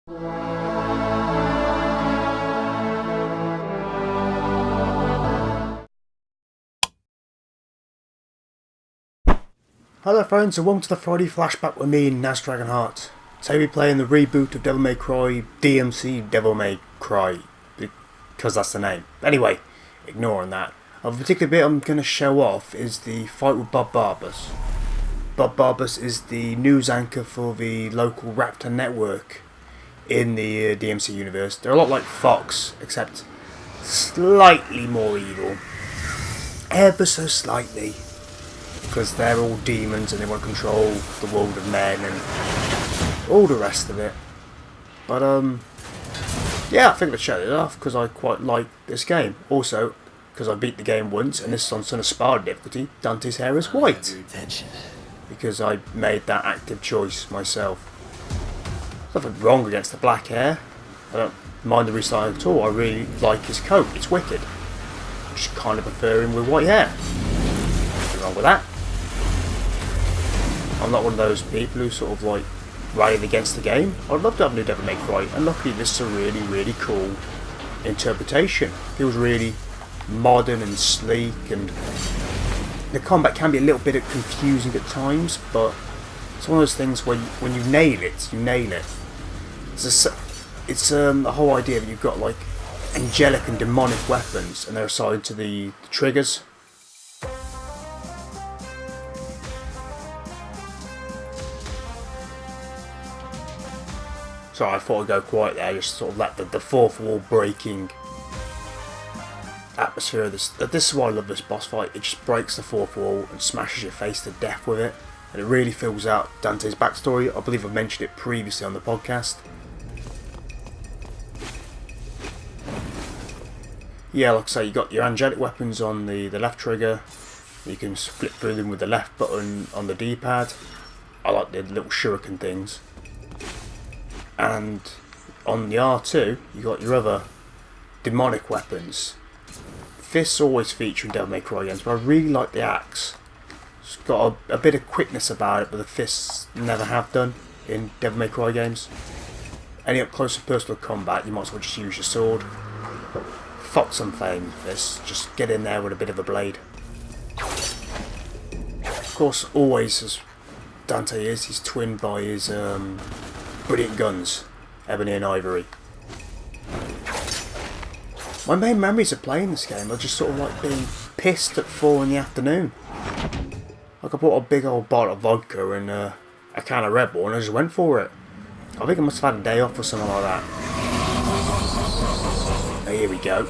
Hello friends, and welcome to the Friday Flashback with me, Naz Dragonheart. Today we're playing the reboot of Devil May Cry, DMC Devil May Cry, because that's the name. Anyway, ignoring that. A particular bit I'm going to show off is the fight with Bob Barbas. Bob Barbas is the news anchor for the local Raptor network in the DMC universe. They're a lot like Fox, except slightly more evil. Ever so slightly. Because they're all demons and they want to control the world of men and all the rest of it. But yeah, I think I'd shut it off because I quite like this game. Also, because I beat the game once and this is on Son of Sparta difficulty, Dante's hair is white. Because I made that active choice myself. There's nothing wrong against the black hair. I don't mind the restyling at all. I really like his coat. It's wicked. I just kind of prefer him with white hair. Nothing wrong with that. I'm not one of those people who sort of like rallied against the game. I'd love to have a new Devil May Cry, and luckily this is a really, really cool interpretation. It feels really modern and sleek, and the combat can be a little bit confusing at times, but it's one of those things where when you nail it, you nail it. It's the whole idea that you've got like angelic and demonic weapons, and they're assigned to the triggers. Sorry, I thought I'd go quiet there, just sort of let the fourth wall breaking atmosphere of this. This is why I love this boss fight. It just breaks the fourth wall and smashes your face to death with it. And it really fills out Dante's backstory. I believe I've mentioned it previously on the podcast. Yeah, like I say, you got your angelic weapons on the left trigger. You can flip through them with the left button on the D-pad. I like the little shuriken things. And on the R2, you got your other demonic weapons. Fists always feature in Devil May Cry games, but I really like the axe. It's got a bit of quickness about it, but the fists never have done in Devil May Cry games. Any up close and personal combat, you might as well just use your sword. Fuck some fame for this, just get in there with a bit of a blade. Of course, always as Dante is, he's twinned by his brilliant guns, Ebony and Ivory. My main memories of playing this game are just sort of like being pissed at 4 in the afternoon. Like I bought a big old bottle of vodka and a can of Red Bull and I just went for it. I think I must have had a day off or something like that. Oh, here we go.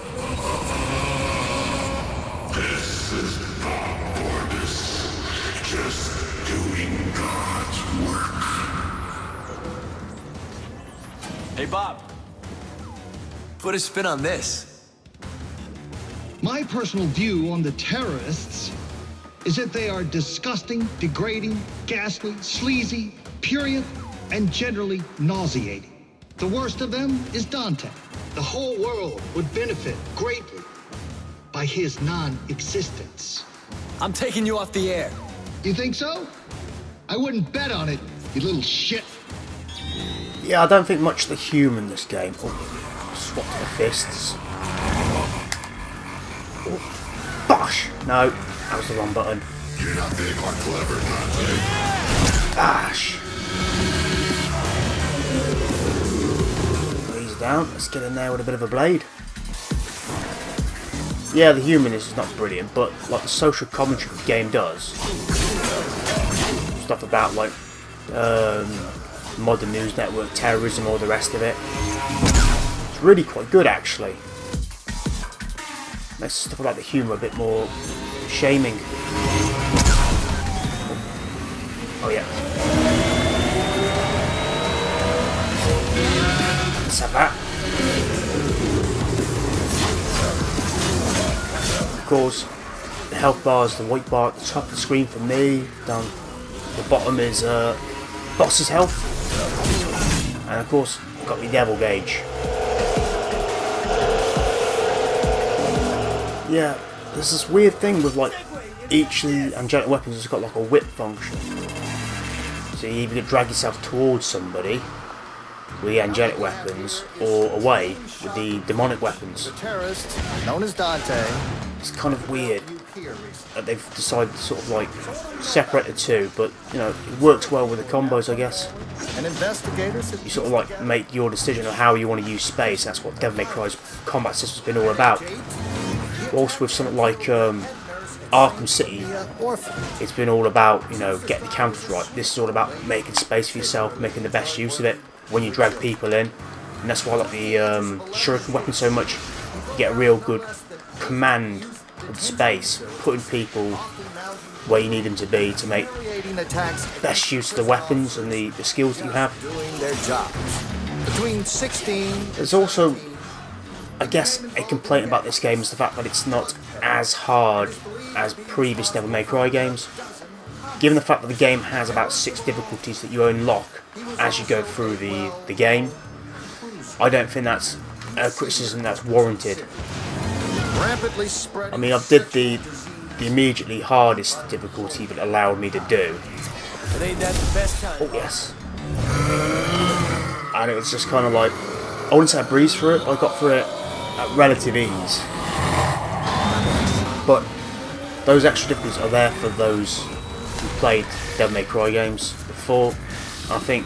This is not Barbas, just doing God's work. Hey Bob, put a spin on this. My personal view on the terrorists is that they are disgusting, degrading, ghastly, sleazy, purient, and generally nauseating. The worst of them is Dante. The whole world would benefit greatly by his non-existence. I'm taking you off the air. You think so? I wouldn't bet on it, you little shit. Yeah, I don't think much of the humour in this game. Oh, swap to the fists. Oh, bosh! No, that was the wrong button. You're not big or clever, Dante. Bash! Ease down, let's get in there with a bit of a blade. Yeah, the humour in this is not brilliant, but like the social commentary the game does. Stuff about like modern news network, terrorism, all the rest of it. It's really quite good actually. Makes stuff about the humour a bit more shaming. Oh yeah. Let's have that. Of course, the health bar is the white bar at the top of the screen for me. Down the bottom is boss's health. And of course, I've got my devil gauge. Yeah, there's this weird thing with like each of the angelic weapons has got like a whip function. So you either drag yourself towards somebody, with the angelic weapons or away with the demonic weapons. The terrorist, known as Dante. It's kind of weird that they've decided to sort of like separate the two, but you know, it works well with the combos, I guess. And investigators. You sort of like make your decision on how you want to use space. That's what Devil May Cry's combat system's been all about. Also with something like Arkham City, it's been all about, you know, getting the counters right. This is all about making space for yourself, making the best use of it when you drag people in. And that's why I like the shuriken weapon so much. You get a real good command of space, putting people where you need them to be to make best use of the weapons and the skills that you have. Doing their jobs. Between 16. There's also, I guess, a complaint about this game is the fact that it's not as hard as previous Devil May Cry games. Given the fact that the game has about 6 difficulties that you unlock as you go through the game, I don't think that's a criticism that's warranted. I mean, I did the immediately hardest difficulty that allowed me to do. Oh yes. And it was just kind of like, I wouldn't say I breezed through it, but I got through it at relative ease. But those extra difficulties are there for those who played Devil May Cry games before. I think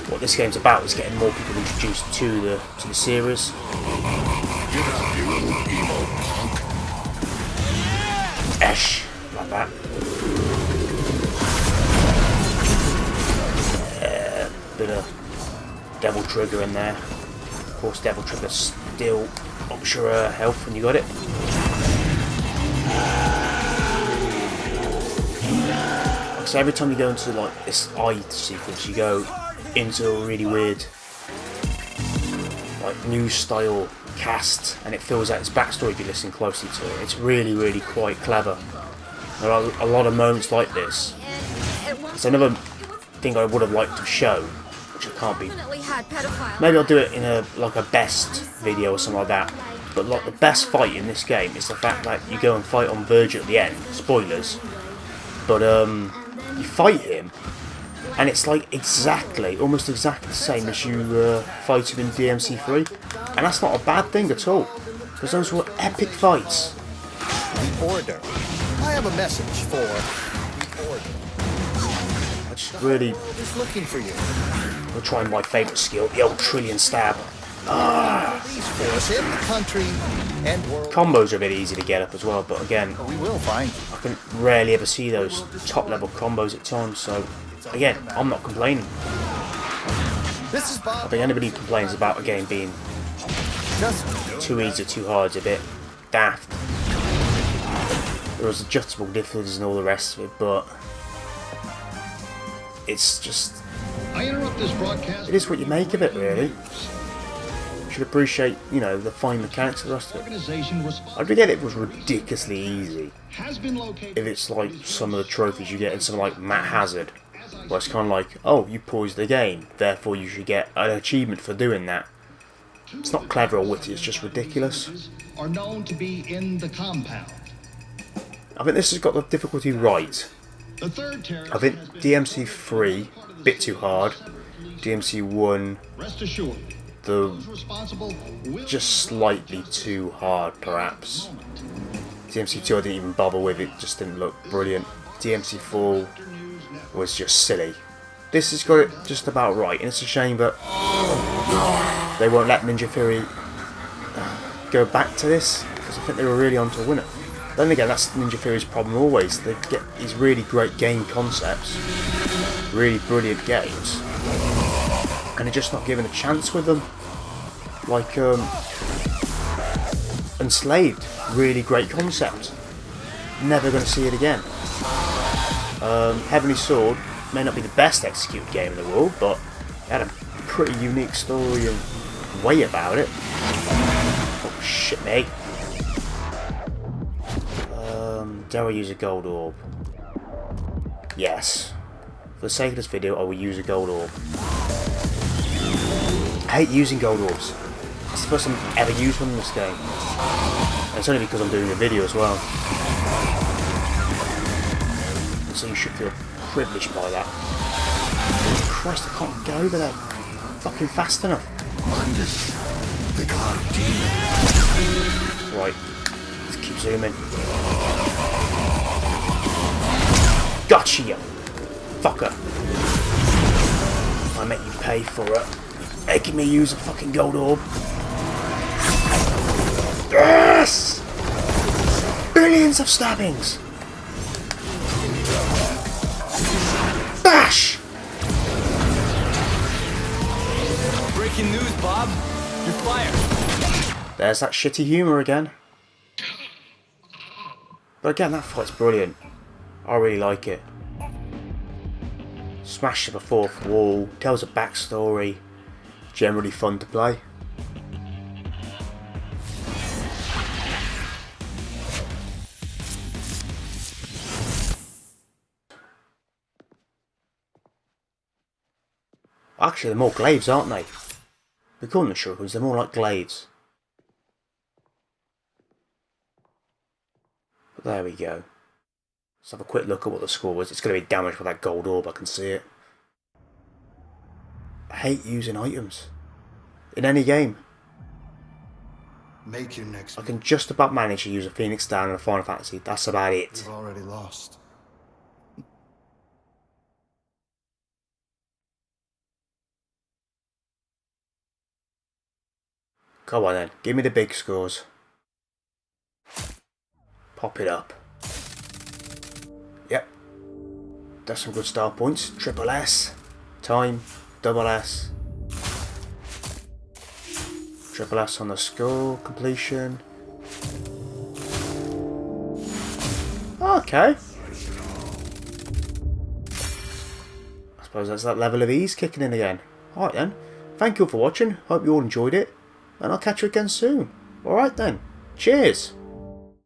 what this game's about is getting more people introduced to the series. Get out, you little emo punk. Esh, like that. Bit of Devil Trigger in there. Of course, Devil Trigger still ups your health when you got it. So every time you go into like this eye sequence, you go into a really weird, like new style cast, and it fills out its backstory if you listen closely to it. It's really, really quite clever. There are a lot of moments like this. It's another thing I would have liked to show, which I can't be. Maybe I'll do it in a best video or something like that. But like the best fight in this game is the fact that you go and fight on Virgil at the end. Spoilers. But you fight him, and it's like almost exactly the same as you fight him in DMC 3, and that's not a bad thing at all, because those were epic fights. The Order. I have a message for the Order. I just really Just looking for you. will try my favourite skill, the old trillion stab. Police force in the country and world. Combos are a bit easy to get up as well, but again, We will find you. I can rarely ever see those top level combos at times, so again, I'm not complaining. This is I Bob. think anybody who complains about a game being Just too easy or too hard is a bit daft. There was adjustable difficulties and all the rest of it, but it's just, I interrupt this broadcast. it is what you make of it, really. You should appreciate, you know, the fine mechanics of the rest of it. Organization I forget it was ridiculously easy. has been located. If it's like some of the trophies you get in something like Matt Hazard, where it's kind of like, oh, you paused the game, therefore you should get an achievement for doing that. It's not clever or witty, it's just ridiculous. Are known to be in the compound. I think this has got the difficulty right. The third terrorist I think has been DMC 3, bit too hard. DMC 1, rest assured. the Those responsible will just slightly too hard, perhaps. DMC 2 I didn't even bother with, it just didn't look brilliant. DMC 4 was just silly. This has got it just about right, and it's a shame that they won't let Ninja Theory go back to this, because I think they were really on to win it. Then again, that's Ninja Theory's problem always. They get these really great game concepts, really brilliant games, and they're just not given a chance with them. Like Enslaved, really great concept. Never going to see it again. Heavenly Sword may not be the best executed game in the world, but it had a pretty unique story and way about it. Oh shit, mate. Dare I use a gold orb? Yes. For the sake of this video, I will use a gold orb. I hate using gold orbs. It's the first time I've ever used one in this game. And it's only because I'm doing a video as well. So you should feel privileged by that. Christ, I can't go over there. fucking fast enough. Mindus, the god of demons. Right, let's keep zooming. Gotcha, you fucker. I make you pay for it. Making me use a fucking gold orb. Yes! Billions of stabbings! Bash! Breaking news, Bob. You're fired. There's that shitty humour again. But again, that fight's brilliant. I really like it. Smashes the fourth wall, tells a backstory. Generally fun to play. Actually, they're more glaives, aren't they? We call them the shurikens, they're more like glaives. But there we go. Let's have a quick look at what the score was. It's going to be damaged by that gold orb, I can see it. I hate using items. In any game. Make your next I can just about manage to use a Phoenix Down in a Final Fantasy. That's about it. You've already lost. Come on then, give me the big scores. Pop it up. Yep. That's some good star points. Triple S. Time. Double S. Triple S on the score. Completion. Okay. I suppose that's that level of ease kicking in again. Alright then. Thank you all for watching. Hope you all enjoyed it. And I'll catch you again soon. Alright then. Cheers.